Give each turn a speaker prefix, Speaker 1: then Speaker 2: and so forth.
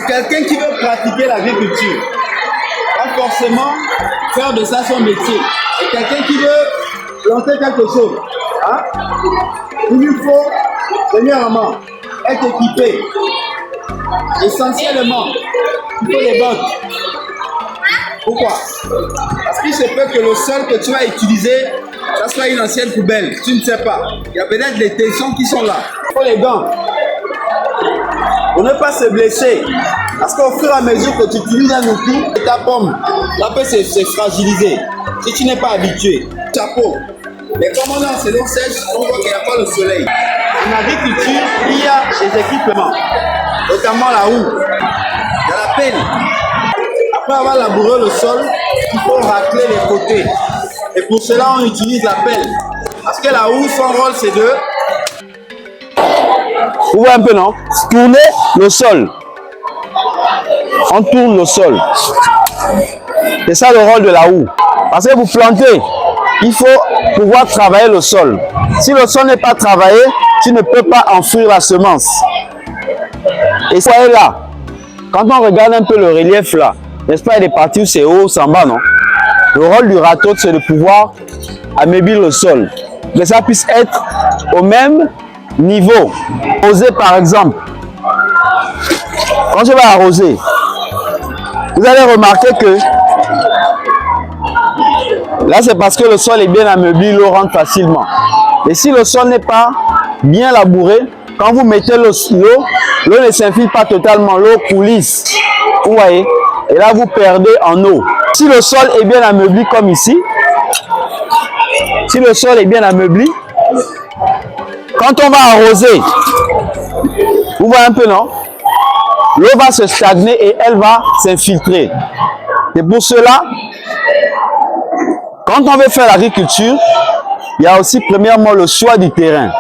Speaker 1: quelqu'un qui veut pratiquer l'agriculture va forcément faire de ça son métier. Et quelqu'un qui veut planter quelque chose, hein, il lui faut, premièrement, être équipé. Essentiellement, il faut des bottes. Pourquoi? Parce qu'il se peut que le sol que tu vas utiliser, ça soit une ancienne poubelle. Tu ne sais pas. Il y a peut-être des tessons qui sont là. Il faut les gants. Pour ne pas se blesser. Parce qu'au fur et à mesure que tu utilises un outil, ta pomme, ça peut se fragiliser. Si tu n'es pas habitué. Chapeau. Mais comme on est en saison sèche, on voit qu'il n'y a pas le soleil. En agriculture, il y a des équipements. Notamment la houe. Il y a la pelle. Après avoir labouré le sol, il faut racler les côtés. Et pour cela, on utilise la pelle. Parce que la houe, son rôle, c'est de...
Speaker 2: Vous voyez un peu, non? Tourner le sol. On tourne le sol. C'est ça le rôle de la houe. Parce que vous plantez, il faut pouvoir travailler le sol. Si le sol n'est pas travaillé, tu ne peux pas enfouir la semence. Et vous voyez là, quand on regarde un peu le relief là, n'est-ce pas, il y a des parties où c'est haut, c'est en bas, non? Le rôle du râteau, c'est de pouvoir ameublir le sol. Que ça puisse être au même niveau. Arroser par exemple. Quand je vais arroser, vous allez remarquer que là, c'est parce que le sol est bien ameubli, l'eau rentre facilement. Et si le sol n'est pas bien labouré, quand vous mettez l'eau ne s'infiltre pas totalement, l'eau coulisse. Vous voyez? Et là, vous perdez en eau. Si le sol est bien ameubli comme ici, si le sol est bien ameubli, quand on va arroser, vous voyez un peu, non? L'eau va se stagner et elle va s'infiltrer. C'est pour cela, quand on veut faire l'agriculture, il y a aussi premièrement le choix du terrain.